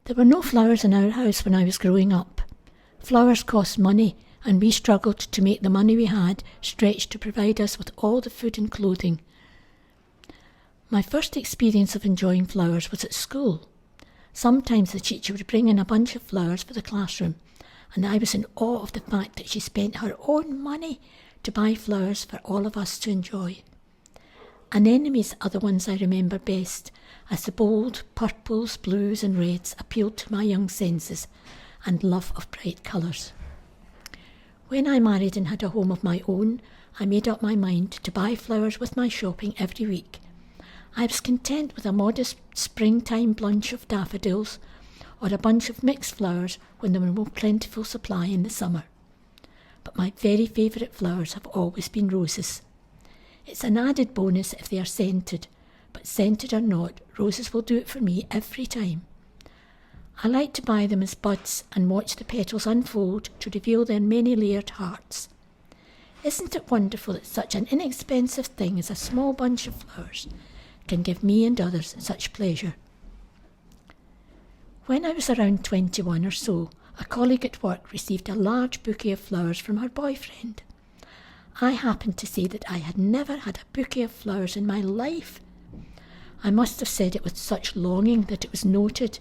There were no flowers in our house when I was growing up. Flowers cost money, and we struggled to make the money we had stretch to provide us with all the food and clothing. My first experience of enjoying flowers was at school. Sometimes the teacher would bring in a bunch of flowers for the classroom, and I was in awe of the fact that she spent her own money to buy flowers for all of us to enjoy. Anemones are the ones I remember best, as the bold purples, blues and reds appealed to my young senses and love of bright colours. When I married and had a home of my own, I made up my mind to buy flowers with my shopping every week. I was content with a modest springtime bunch of daffodils or a bunch of mixed flowers when there were more plentiful supply in the summer. But my very favourite flowers have always been roses. It's an added bonus if they are scented, but scented or not, roses will do it for me every time. I like to buy them as buds and watch the petals unfold to reveal their many-layered hearts. Isn't it wonderful that such an inexpensive thing as a small bunch of flowers can give me and others such pleasure? When I was around 21 or so, a colleague at work received a large bouquet of flowers from her boyfriend. I happened to say that I had never had a bouquet of flowers in my life. I must have said it with such longing that it was noted,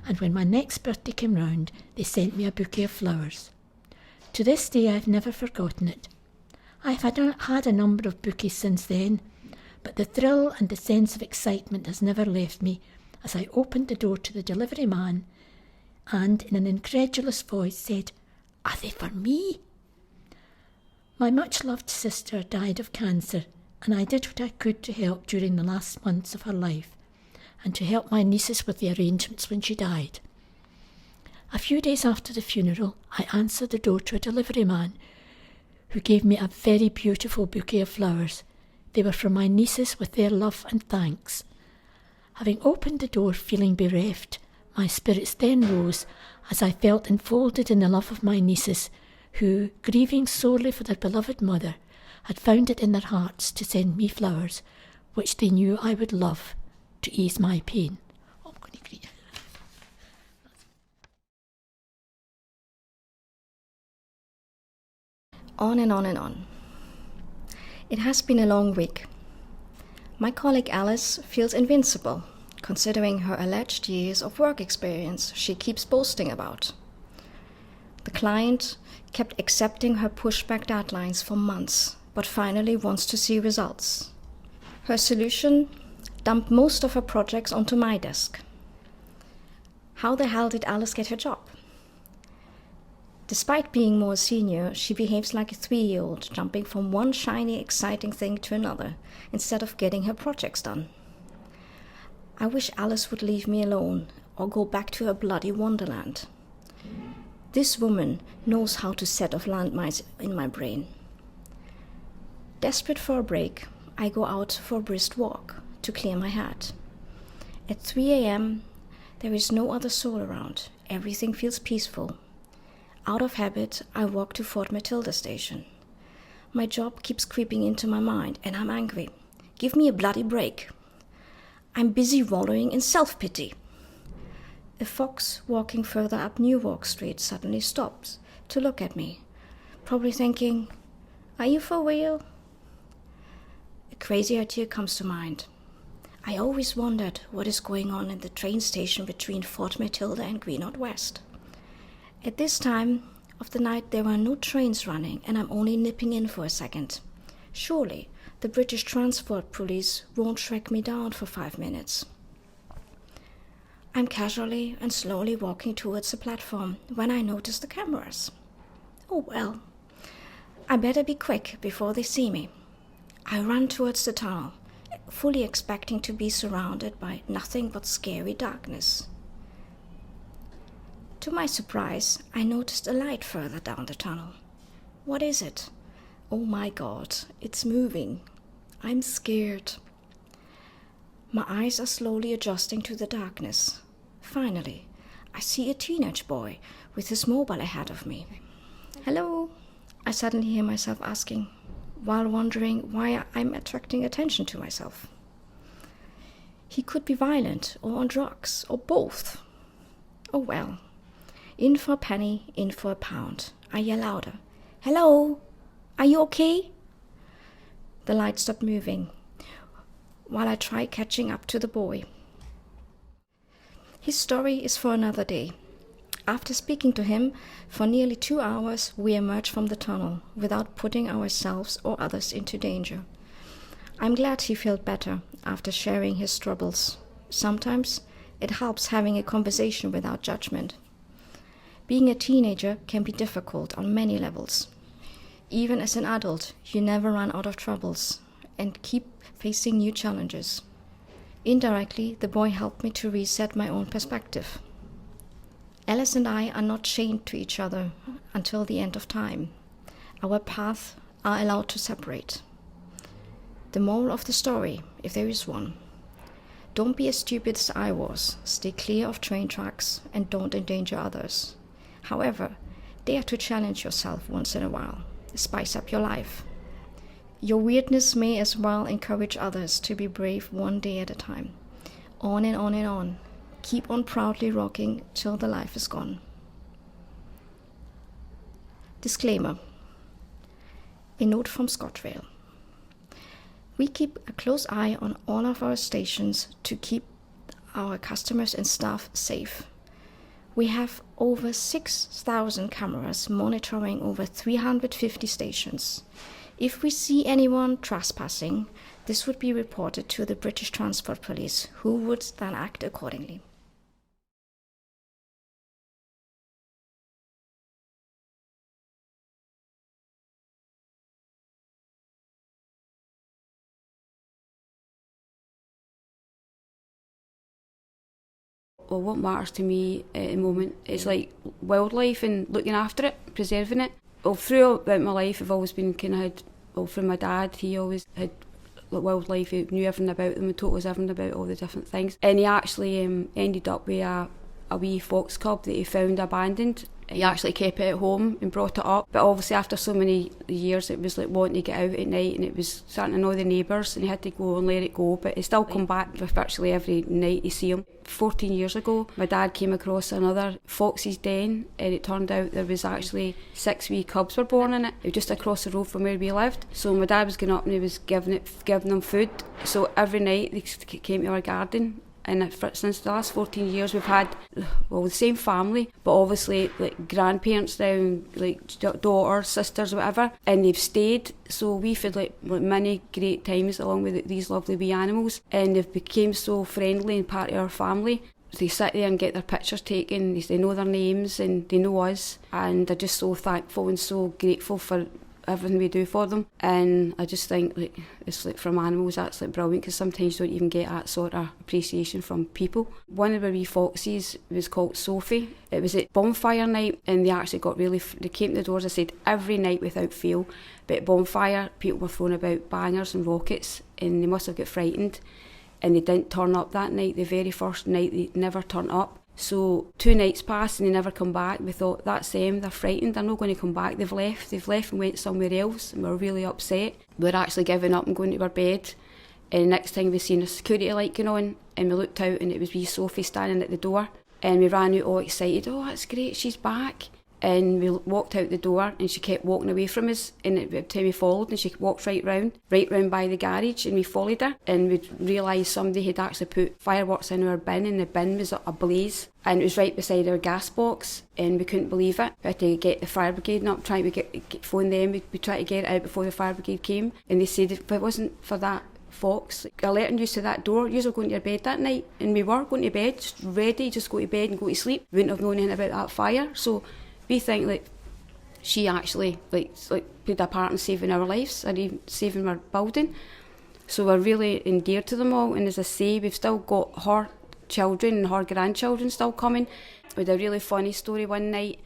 and when my next birthday came round, they sent me a bouquet of flowers. To this day I've never forgotten it. I've had a number of bouquets since then, but the thrill and the sense of excitement has never left me as I opened the door to the delivery man and, in an incredulous voice, said, "Are they for me?" My much-loved sister died of cancer, and I did what I could to help during the last months of her life, and to help my nieces with the arrangements when she died. A few days after the funeral, I answered the door to a delivery man who gave me a very beautiful bouquet of flowers. They were from my nieces with their love and thanks. Having opened the door feeling bereft, my spirits then rose as I felt enfolded in the love of my nieces, who, grieving sorely for their beloved mother, had found it in their hearts to send me flowers, which they knew I would love, to ease my pain. Oh, I'm going to cry. On and on and on. It has been a long week. My colleague Alice feels invincible, considering her alleged years of work experience she keeps boasting about. The client kept accepting her pushback deadlines for months, but finally wants to see results. Her solution? Dumped most of her projects onto my desk. How the hell did Alice get her job? Despite being more senior, she behaves like a 3-year-old, jumping from one shiny, exciting thing to another, instead of getting her projects done. I wish Alice would leave me alone, or go back to her bloody wonderland. This woman knows how to set off landmines in my brain. Desperate for a break, I go out for a brisk walk to clear my head. At 3 a.m., there is no other soul around. Everything feels peaceful. Out of habit, I walk to Fort Matilda station. My job keeps creeping into my mind, and I'm angry. Give me a bloody break. I'm busy wallowing in self-pity. A fox walking further up Newark Street suddenly stops to look at me, probably thinking, "Are you for real?" A crazy idea comes to mind. I always wondered what is going on in the train station between Fort Matilda and Greenock West. At this time of the night there are no trains running, and I'm only nipping in for a second. Surely the British Transport Police won't track me down for 5 minutes. I'm casually and slowly walking towards the platform when I notice the cameras. Oh well, I better be quick before they see me. I run towards the tunnel, fully expecting to be surrounded by nothing but scary darkness. To my surprise, I noticed a light further down the tunnel. What is it? Oh my God, it's moving. I'm scared. My eyes are slowly adjusting to the darkness. Finally, I see a teenage boy with his mobile ahead of me. "Hello?" I suddenly hear myself asking, while wondering why I'm attracting attention to myself. He could be violent or on drugs or both. Oh well. In for a penny, in for a pound. I yell louder. Hello? Are you okay? The light stopped moving, while I try catching up to the boy. His story is for another day. After speaking to him for nearly 2 hours, we emerge from the tunnel without putting ourselves or others into danger. I'm glad he felt better after sharing his troubles. Sometimes it helps having a conversation without judgment. Being a teenager can be difficult on many levels. Even as an adult, you never run out of troubles and keep facing new challenges. Indirectly, the boy helped me to reset my own perspective. Alice and I are not chained to each other until the end of time. Our paths are allowed to separate. The moral of the story, if there is one: don't be as stupid as I was, stay clear of train tracks, and don't endanger others. However, dare to challenge yourself once in a while. Spice up your life. Your weirdness may as well encourage others to be brave one day at a time. On and on and on. Keep on proudly rocking till the life is gone. Disclaimer. A note from ScotRail. We keep a close eye on all of our stations to keep our customers and staff safe. We have over 6,000 cameras monitoring over 350 stations. If we see anyone trespassing, this would be reported to the British Transport Police, who would then act accordingly. Well, what matters to me at the moment is like wildlife and looking after it, preserving it. Well, throughout my life I've always been from my dad, he always had wildlife, he knew everything about them and taught us everything about all the different things. And he actually ended up with a wee fox cub that he found abandoned. He actually kept it at home and brought it up, but obviously after so many years it was like wanting to get out at night, and it was starting to annoy the neighbours, and he had to go and let it go, but he still come back virtually every night to see him. 14 years ago my dad came across another fox's den, and it turned out there was actually 6 wee cubs were born in it. It was just across the road from where we lived, so my dad was going up and he was giving them food, so every night they came to our garden. And since the last 14 years we've had, the same family, but obviously like grandparents now, like daughters, sisters, whatever, and they've stayed, so we've had like many great times along with these lovely wee animals, and they've become so friendly and part of our family. They sit there and get their pictures taken, they know their names and they know us, and they're just so thankful and so grateful for everything we do for them. And I just think like it's like from animals that's like brilliant, because sometimes you don't even get that sort of appreciation from people. One of the wee foxes was called Sophie. It was at bonfire night, and they actually got they came to the doors, I said, every night without fail, but at bonfire people were throwing about bangers and rockets, and they must have got frightened and they didn't turn up that night. The very first night they never turned up. So 2 nights passed and they never come back. We thought, that's them, they're frightened, they're not going to come back, they've left and went somewhere else, and we were really upset. We were actually giving up and going to our bed, and the next thing we seen a security light going on, and we looked out and it was wee Sophie standing at the door, and we ran out all excited, oh that's great, she's back. And we walked out the door and she kept walking away from us, and every time we followed, and she walked right round by the garage, and we followed her, and we realised somebody had actually put fireworks in our bin, and the bin was ablaze, and it was right beside our gas box, and we couldn't believe it. We had to get the fire brigade up, trying to phone them, we tried to get it out before the fire brigade came, and they said if it wasn't for that fox alerting you to that door, you were going to your bed that night. And we were going to bed, just ready, just go to bed and go to sleep. We wouldn't have known anything about that fire. So we think like she actually like played a part in saving our lives and even saving our building. So we're really endeared to them all, and as I say, we've still got her children and her grandchildren still coming. We had a really funny story one night.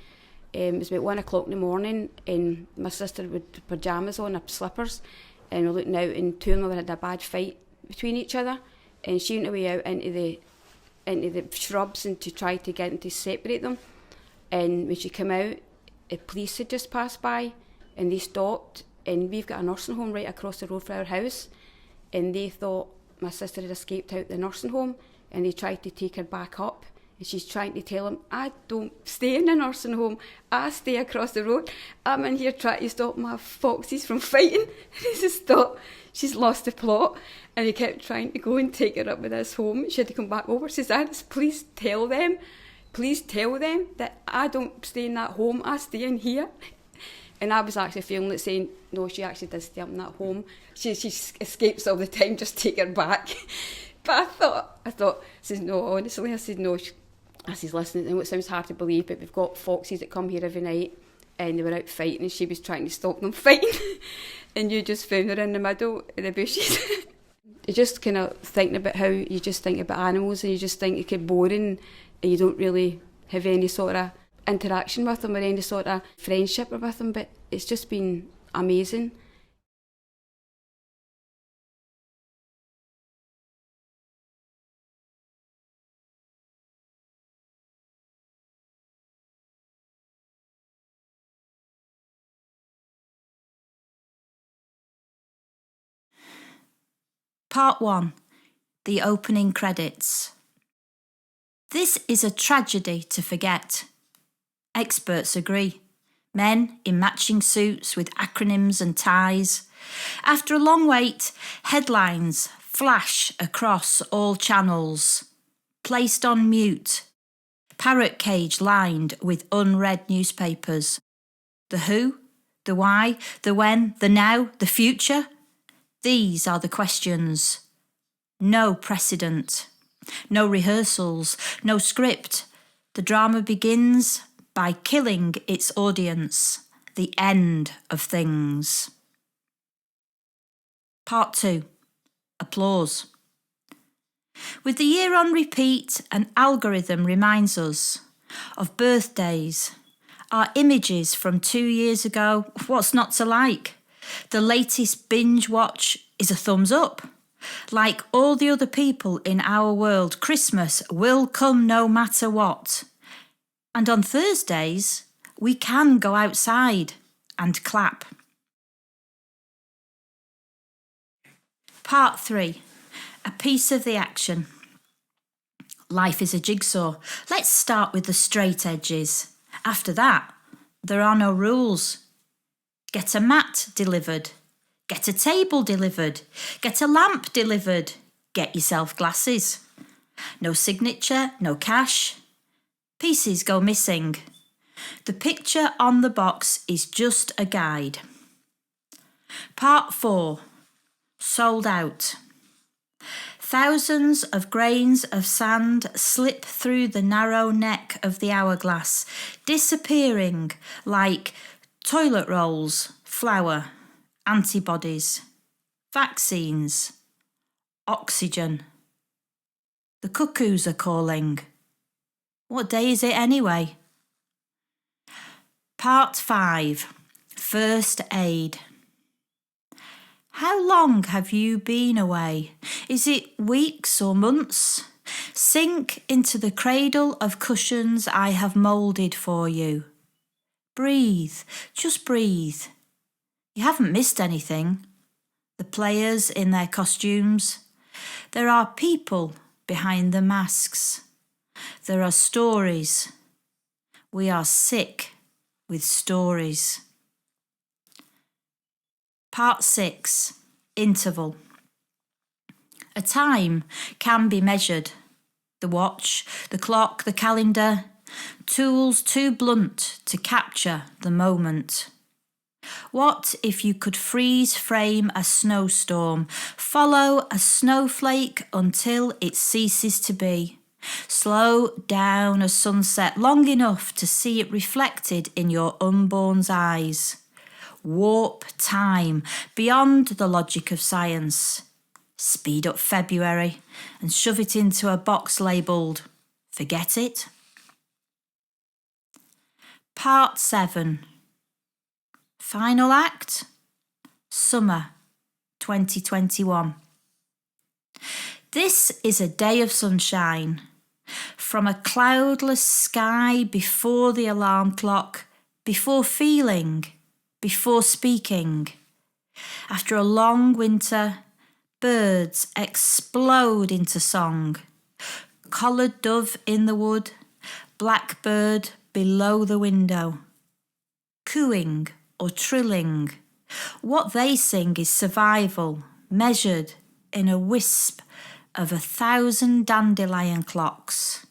It was about 1 o'clock in the morning, and my sister with pyjamas on, her slippers, and we're looking out, and 2 of them had a bad fight between each other, and she went away out into the shrubs and to try to get them to separate them. And when she came out, the police had just passed by, and they stopped, and we've got a nursing home right across the road from our house, and they thought my sister had escaped out the nursing home, and they tried to take her back up, And she's trying to tell him, I don't stay in a nursing home, I stay across the road. I'm in here trying to stop my foxes from fighting. And he says, stop, she's lost the plot. And he kept trying to go and take her up with his home. She had to come back over. She says, Alice, please tell them that I don't stay in that home, I stay in here. And I was actually feeling like saying, no, she actually does stay up in that home. She escapes all the time, just take her back. But I thought, I said, no, honestly, I said, no. I said, listen, and it sounds hard to believe, but we've got foxes that come here every night, and they were out fighting, and she was trying to stop them fighting. And you just found her in the middle of the bushes. You're just kind of thinking about how you just think about animals, and you just think it could be boring, and you don't really have any sort of interaction with them or any sort of friendship with them, but it's just been amazing. Part 1. The opening credits. This is a tragedy to forget. Experts agree. Men in matching suits with acronyms and ties. After a long wait, headlines flash across all channels. Placed on mute. Parrot cage lined with unread newspapers. The who, the why, the when, the now, the future? These are the questions. No precedent. No rehearsals. No script. The drama begins by killing its audience. The end of things. Part 2. Applause. With the year on repeat, an algorithm reminds us of birthdays. Our images from 2 years ago, what's not to like? The latest binge watch is a thumbs up. Like all the other people in our world, Christmas will come no matter what. And on Thursdays, we can go outside and clap. Part 3. A piece of the action. Life is a jigsaw. Let's start with the straight edges. After that, there are no rules. Get a mat delivered. Get a table delivered. Get a lamp delivered. Get yourself glasses. No signature, no cash. Pieces go missing. The picture on the box is just a guide. Part 4. Sold out. Thousands of grains of sand slip through the narrow neck of the hourglass, disappearing like toilet rolls, flour, antibodies, vaccines, oxygen. The cuckoos are calling. What day is it anyway? Part 5. First aid. How long have you been away? Is it weeks or months? Sink into the cradle of cushions I have moulded for you. Breathe, just breathe. You haven't missed anything. The players in their costumes. There are people behind the masks. There are stories. We are sick with stories. Part 6. Interval. A time can be measured. The watch, the clock, the calendar. Tools too blunt to capture the moment. What if you could freeze frame a snowstorm, follow a snowflake until it ceases to be, slow down a sunset long enough to see it reflected in your unborn's eyes, warp time beyond the logic of science, speed up February and shove it into a box labelled "Forget It"? Part 7. Final act. Summer 2021. This is a day of sunshine. From a cloudless sky before the alarm clock, before feeling, before speaking. After a long winter, birds explode into song. collared dove in the wood, blackbird below the window. Cooing or trilling, what they sing is survival, measured in a wisp of 1,000 dandelion clocks.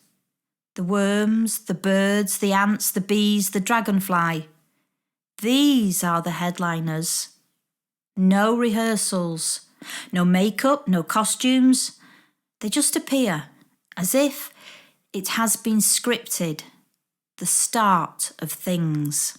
The worms, the birds, the ants, the bees, the dragonfly. These are the headliners. No rehearsals, no makeup, no costumes. They just appear as if it has been scripted, the start of things.